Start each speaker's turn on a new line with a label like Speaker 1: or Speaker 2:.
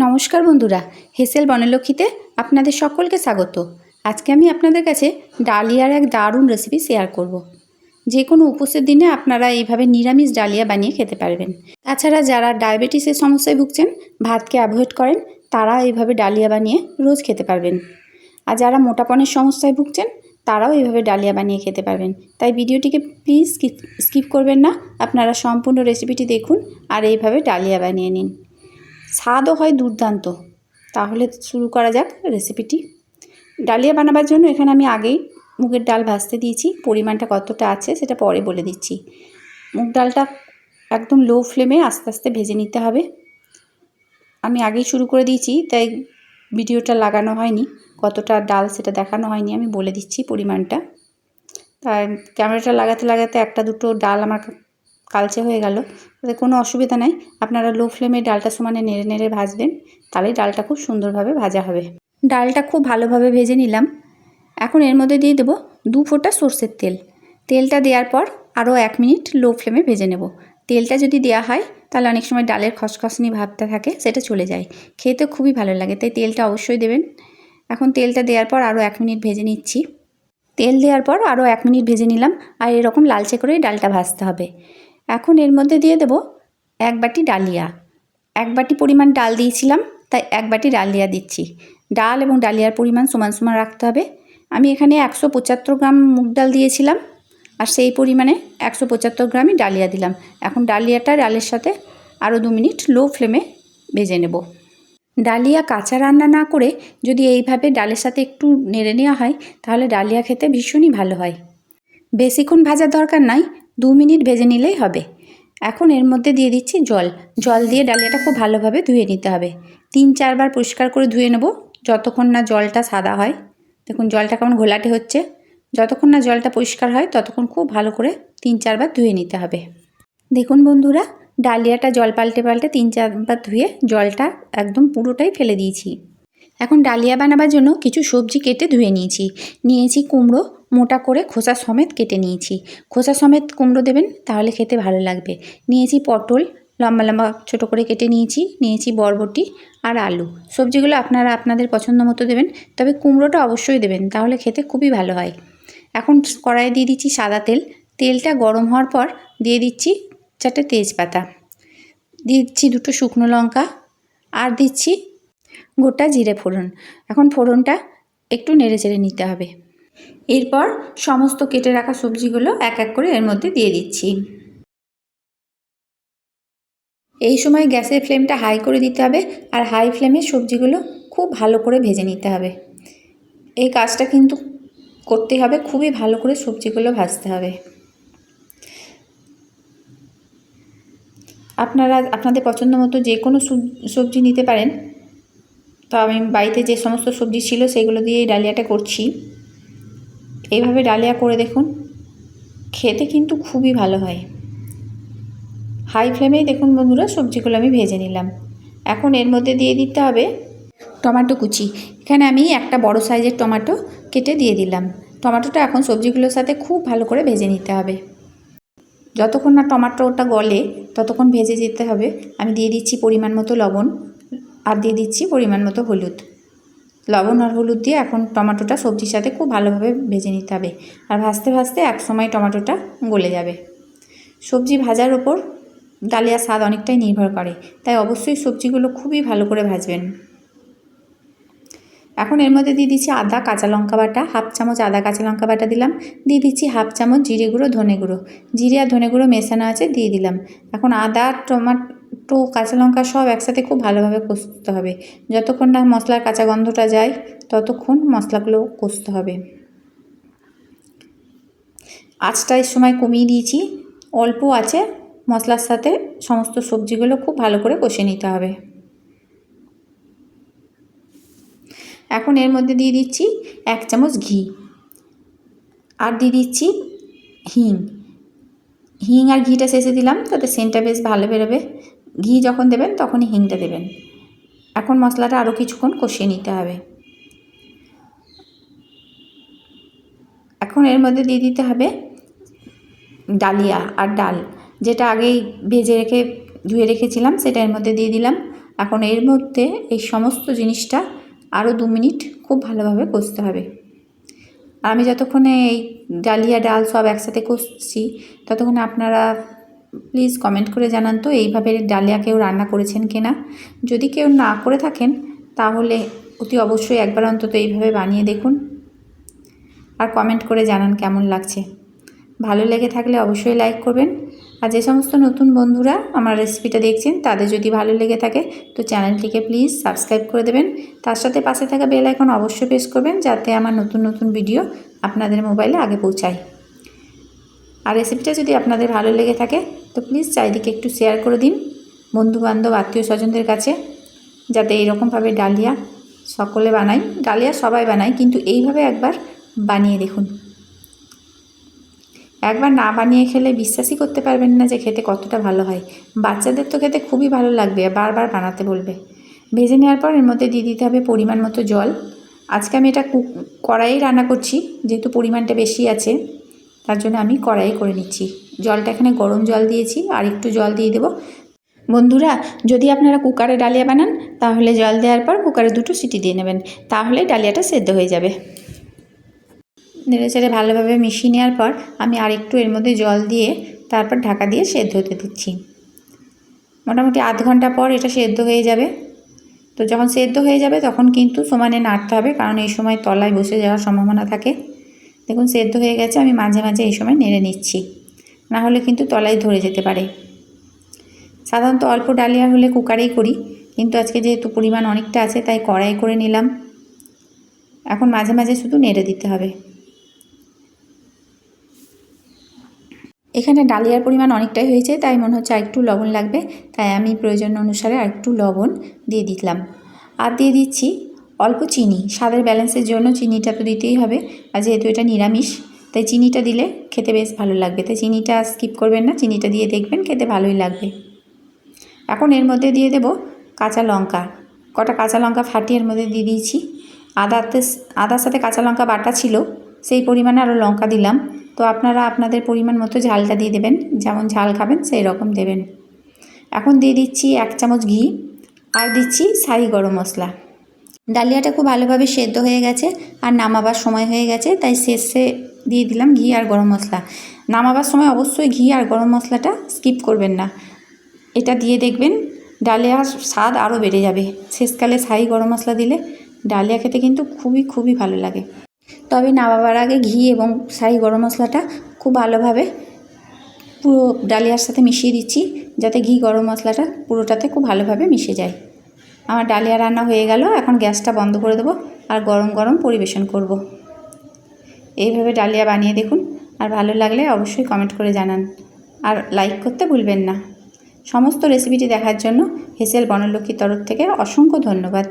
Speaker 1: নমস্কার বন্ধুরা, হেসেল বনলক্ষ্মীতে আপনাদের সকলকে স্বাগত। আজকে আমি আপনাদের কাছে ডালিয়ার এক দারুণ রেসিপি শেয়ার করব। যে কোনো উপোসের দিনে আপনারা এইভাবে নিরামিষ ডালিয়া বানিয়ে খেতে পারবেন। তাছাড়া যারা ডায়াবেটিসের সমস্যায় ভুগছেন, ভাতকে অ্যাভয়েড করেন, তারা এইভাবে ডালিয়া বানিয়ে রোজ খেতে পারবেন। আর যারা মোটাপনের সমস্যায় ভুগছেন, তারাও এইভাবে ডালিয়া বানিয়ে খেতে পারবেন। তাই ভিডিওটিকে প্লিজ স্কিপ করবেন না, আপনারা সম্পূর্ণ রেসিপিটি দেখুন আর এইভাবে ডালিয়া বানিয়ে নিন। স্বাদও হয় দুর্দান্ত। তাহলে শুরু করা যাক রেসিপিটি। ডালিয়া বানাবার জন্য এখানে আমি আগেই মুগের ডাল ভাজতে দিয়েছি। পরিমাণটা কতটা আছে সেটা পরে বলে দিচ্ছি। মুগ ডালটা একদম লো ফ্লেমে আস্তে আস্তে ভেজে নিতে হবে। আমি আগেই শুরু করে দিয়েছি, তাই ভিডিওটা লাগানো হয়নি, কতটা ডাল সেটা দেখানো হয়নি। আমি বলে দিচ্ছি পরিমাণটা। তাই ক্যামেরাটা লাগাতে লাগাতে একটা দুটো ডাল আমার কালচে হয়ে গেল, তাতে কোনো অসুবিধা নাই। আপনারা লো ফ্লেমে ডালটা সমানে নেড়ে নেড়ে ভাজবেন, তাহলেই ডালটা খুব সুন্দরভাবে ভাজা হবে। ডালটা খুব ভালোভাবে ভেজে নিলাম। এখন এর মধ্যে দিয়ে দেবো 2 ফোঁটা সর্ষের তেল। তেলটা দেওয়ার পর আরও 1 মিনিট লো ফ্লেমে ভেজে নেব। তেলটা যদি দেওয়া হয় তাহলে অনেক সময় ডালের খসখসনি ভাবটা থাকে, সেটা চলে যায়, খেতে খুবই ভালো লাগে, তাই তেলটা অবশ্যই দেবেন। এখন তেলটা দেওয়ার পর আরও 1 মিনিট ভেজে নিচ্ছি। তেল দেওয়ার পর আরও 1 মিনিট ভেজে নিলাম, আর এরকম লালচে করেই ডালটা ভাজতে হবে। এখন এর মধ্যে দিয়ে দেব 1 বাটি ডালিয়া। 1 বাটি পরিমাণ ডাল দিয়েছিলাম, তাই 1 বাটি ডালিয়া দিচ্ছি। ডাল এবং ডালিয়ার পরিমাণ সমান সমান রাখতে হবে। আমি এখানে 175 গ্রাম মুগ ডাল দিয়েছিলাম, আর সেই পরিমাণে 175 গ্রামই ডালিয়া দিলাম। এখন ডালিয়াটা ডালের সাথে আরও 2 মিনিট লো ফ্লেমে ভেজে নেব। ডালিয়া কাঁচা রান্না না করে যদি এইভাবে ডালের সাথে একটু নেড়ে নেওয়া হয়, তাহলে ডালিয়া খেতে ভীষণই ভালো হয়। বেশিক্ষণ ভাজার দরকার নাই, 2 মিনিট ভেজে নিলেই হবে। এখন এর মধ্যে দিয়ে দিচ্ছি জল। জল দিয়ে ডালিয়াটা খুব ভালোভাবে ধুয়ে নিতে হবে। 3-4 বার পরিষ্কার করে ধুয়ে নেব, যতক্ষণ না জলটা সাদা হয়। দেখুন জলটা কেমন ঘোলাটে হচ্ছে। যতক্ষণ না জলটা পরিষ্কার হয় ততক্ষণ খুব ভালো করে 3-4 বার ধুয়ে নিতে হবে। দেখুন বন্ধুরা, ডালিয়াটা জল পাল্টে পাল্টে 3-4 বার ধুয়ে জলটা একদম পুরোটাই ফেলে দিয়েছি। এখন ডালিয়া বানাবার জন্য কিছু সবজি কেটে ধুয়ে নিয়েছি কুমড়ো, মোটা করে খোসা সমেত কেটে নিয়েছি। খোসা সমেত কুমড়ো দেবেন, তাহলে খেতে ভালো লাগবে। নিয়েছি পটল, লম্বা লম্বা ছোটো করে কেটে নিয়েছি বরবটি আর আলু। সবজিগুলো আপনারা আপনাদের পছন্দ মতো দেবেন, তবে কুমড়োটা অবশ্যই দেবেন, তাহলে খেতে খুবই ভালো হয়। এখন কড়াইয়ে দিয়ে দিচ্ছি সাদা তেল। তেলটা গরম হওয়ার পর দিয়ে দিচ্ছি 4টে তেজপাতা, দিচ্ছি 2টো শুকনো লঙ্কা, আর দিচ্ছি গোটা জিরে ফোড়ন। এখন ফোড়নটা একটু নেড়ে চেড়ে নিতে হবে। এরপর সমস্ত কেটে রাখা সবজিগুলো এক এক করে এর মধ্যে দিয়ে দিচ্ছি। এই সময় গ্যাসের ফ্লেমটা হাই করে দিতে হবে, আর হাই ফ্লেমে সবজিগুলো খুব ভালো করে ভেজে নিতে হবে। এই কাজটা কিন্তু করতে হবে, খুবই ভালো করে সবজিগুলো ভাজতে হবে। আপনারা আপনাদের পছন্দ মতো যে কোনো সবজি নিতে পারেন, তো আমি বাড়িতে যে সমস্ত সবজি ছিল সেগুলো দিয়ে এই ডালিয়াটা করছি। এইভাবে ডালিয়া করে দেখুন, খেতে কিন্তু খুবই ভালো হয়। হাই ফ্লেমেই দেখুন বন্ধুরা সবজিগুলো আমি ভেজে নিলাম। এখন এর মধ্যে দিয়ে দিতে হবে টমেটো কুচি। এখানে আমি একটা বড় সাইজের টমেটো কেটে দিয়ে দিলাম। টমেটোটা এখন সবজিগুলোর সাথে খুব ভালো করে ভেজে নিতে হবে। যতক্ষণ না টমেটোটা গলে ততক্ষণ ভেজে যেতে হবে। আমি দিয়ে দিচ্ছি পরিমাণ মতো লবণ, আর দিয়ে দিচ্ছি পরিমাণ মতো হলুদ। লবণ আর হলুদ দিয়ে এখন টমেটোটা সবজির সাথে খুব ভালোভাবে ভেজে নিতে হবে। আর ভাজতে ভাজতে এক সময় টমেটোটা গলে যাবে। সবজি ভাজার ওপর ডালিয়ার স্বাদ অনেকটাই নির্ভর করে, তাই অবশ্যই সবজিগুলো খুবই ভালো করে ভাজবেন। এখন এর মধ্যে দিয়ে দিচ্ছি আদা কাঁচা লঙ্কা বাটা, 1/2 চামচ আদা কাঁচা লঙ্কা বাটা দিলাম। দিয়ে দিচ্ছি 1/2 চামচ জিরে গুঁড়ো ধনে গুঁড়ো। জিরে আর ধনে গুঁড়ো মেশানো আছে, দিয়ে দিলাম। এখন আদা টমেটো কাঁচা লঙ্কা সব একসাথে খুব ভালোভাবে কষতে হবে। যতক্ষণ না মশলার কাঁচা গন্ধটা যায় ততক্ষণ মশলাগুলো কষতে হবে। আঁচটা এই সময় কমিয়ে দিয়েছি, অল্প আছে মশলার সাথে সমস্ত সবজিগুলো খুব ভালো করে কষে নিতে হবে। এখন এর মধ্যে দিয়ে দিচ্ছি 1 চামচ ঘি, আর দিয়ে দিচ্ছি হিং আর ঘিটা শেষে দিলাম, তাতে সেন্টটা বেশ ভালো বেরোবে। ঘি যখন দেবেন তখনই হিংটা দেবেন। এখন মশলাটা আরও কিছুক্ষণ কষিয়ে নিতে হবে। এখন এর মধ্যে দিয়ে দিতে হবে ডালিয়া আর ডাল, যেটা আগেই ভেজে রেখে ধুয়ে রেখেছিলাম, সেটা এর মধ্যে দিয়ে দিলাম। এখন এর মধ্যে এই সমস্ত জিনিসটা আরও 2 মিনিট খুব ভালোভাবে কষতে হবে। আর আমি যতক্ষণে এই ডালিয়া ডাল সব একসাথে কষছি ততক্ষণে আপনারা প্লিজ কমেন্ট করে জানান তো এইভাবে ডালিয়া কেউ রান্না করেছেন কিনা। যদি কেউ না করে থাকেন তাহলে অতি অবশ্যই একবার অন্তত এইভাবে বানিয়ে দেখুন আর কমেন্ট করে জানান কেমন লাগছে। ভালো লেগে থাকলে অবশ্যই লাইক করবেন। আর যে সমস্ত নতুন বন্ধুরা আমার রেসিপিটা দেখছেন তাদের যদি ভালো লেগে থাকে তো চ্যানেলটিকে প্লিজ সাবস্ক্রাইব করে দেবেন। তার সাথে পাশে থাকা বেল আইকন অবশ্যই প্রেস করবেন যাতে আমার নতুন নতুন ভিডিও আপনাদের মোবাইলে আগে পৌঁছায়। আর রেসিপিটা যদি আপনাদের ভালো লেগে থাকে তো প্লিজ চারিদিকে একটু শেয়ার করে দিন বন্ধুবান্ধব আত্মীয় স্বজনদের কাছে, যাতে এইরকমভাবে ডালিয়া সকলে বানাই। ডালিয়া সবাই বানায়, কিন্তু এইভাবে একবার বানিয়ে দেখুন। একবার না বানিয়ে খেলে বিশ্বাসই করতে পারবেন না যে খেতে কতটা ভালো হয়। বাচ্চাদের তো খেতে খুবই ভালো লাগবে, বারবার বানাতে বলবে। ভেজে নেওয়ার পর এর মধ্যে দিয়ে দিতে হবে পরিমাণ মতো জল। আজকে আমি এটা কড়াইয়ে রান্না করছি, যেহেতু পরিমাণটা বেশি আছে তার জন্য আমি কড়াইয়ে করে নিচ্ছি। জলটা এখানে গরম জল দিয়েছি, আর একটু জল দিয়ে দেবো। বন্ধুরা, যদি আপনারা কুকারে ডালিয়া বানান তাহলে জল দেওয়ার পর কুকারে 2টো সিটি দিয়ে নেবেন, তাহলে ডালিয়াটা সেদ্ধ হয়ে যাবে। নেড়েচেড়ে ভালোভাবে মিশিয়ে নেওয়ার পর আমি আরেকটু এর মধ্যে জল দিয়ে তারপর ঢাকা দিয়ে সেদ্ধ হতে দিচ্ছি। মোটামুটি আধ ঘন্টা পর এটা সেদ্ধ হয়ে যাবে। তো যখন সেদ্ধ হয়ে যাবে তখন কিন্তু সমানে নাড়তে হবে, কারণ এই সময় তলায় বসে যাওয়ার সম্ভাবনা থাকে। দেখুন সেদ্ধ হয়ে গেছে, আমি মাঝে মাঝে এই সময় নেড়ে নিচ্ছি, না হলে কিন্তু তলায় ধরে যেতে পারে। সাধারণত অল্প ডালিয়া হলে কুকারেই করি, কিন্তু আজকে যেহেতু পরিমাণ অনেকটা আছে তাই কড়াই করে নিলাম। এখন মাঝে মাঝে শুধু নেড়ে দিতে হবে। এখানে ডালিয়ার পরিমাণ অনেকটাই হয়েছে, তাই মনে হচ্ছে আরেকটু লবণ লাগবে, তাই আমি প্রয়োজন অনুসারে আরেকটু লবণ দিয়ে দিলাম। আর দিয়ে দিচ্ছি অল্প চিনি। স্বাদের ব্যালেন্সের জন্য চিনিটা তো দিতেই হবে, আর যেহেতু এটা নিরামিষ তাই চিনিটা দিলে খেতে বেশ ভালো লাগবে। তাই চিনিটা স্কিপ করবেন না, চিনিটা দিয়ে দেখবেন খেতে ভালোই লাগবে। এখন এর মধ্যে দিয়ে দেব কাঁচা লঙ্কা। কটা কাঁচা লঙ্কা ফাটিয়ে এর মধ্যে দিয়ে দিয়েছি। আদার সাথে কাঁচা লঙ্কা বাটা ছিল, সেই পরিমাণে আরও লঙ্কা দিলাম। তো আপনারা আপনাদের পরিমাণ মতো ঝালটা দিয়ে দেবেন, যেমন ঝাল খাবেন সেই রকম দেবেন। এখন দিয়ে দিচ্ছি 1 চামচ ঘি, আর দিচ্ছি শাহি গরম মশলা। ডালিয়াটা খুব ভালোভাবে সেদ্ধ হয়ে গেছে আর নামাবার সময় হয়ে গেছে, তাই শেষে দিয়ে দিলাম ঘি আর গরম মশলা। নামাবার সময় অবশ্যই ঘি আর গরম মশলাটা স্কিপ করবেন না, এটা দিয়ে দেখবেন ডালিয়ার স্বাদ আরও বেড়ে যাবে। শেষকালে শাহি গরম মশলা দিলে ডালিয়া খেতে কিন্তু খুবই খুবই ভালো লাগে। তবে নামাবার আগে ঘি এবং শাহি গরম মশলাটা খুব ভালোভাবে পুরো ডালিয়ার সাথে মিশিয়ে দিচ্ছি, যাতে ঘি গরম মশলাটা পুরোটাতে খুব ভালোভাবে মিশে যায়। আমার ডালিয়া রান্না হয়ে গেল, এখন গ্যাসটা বন্ধ করে দেবো আর গরম গরম পরিবেশন করব। এইভাবে ডালিয়া বানিয়ে দেখুন, আর ভালো লাগলে অবশ্যই কমেন্ট করে জানান, আর লাইক করতে ভুলবেন না। সমস্ত রেসিপিটি দেখার জন্য হেসেল বনলক্ষ্মীর তরফ থেকে অসংখ্য ধন্যবাদ।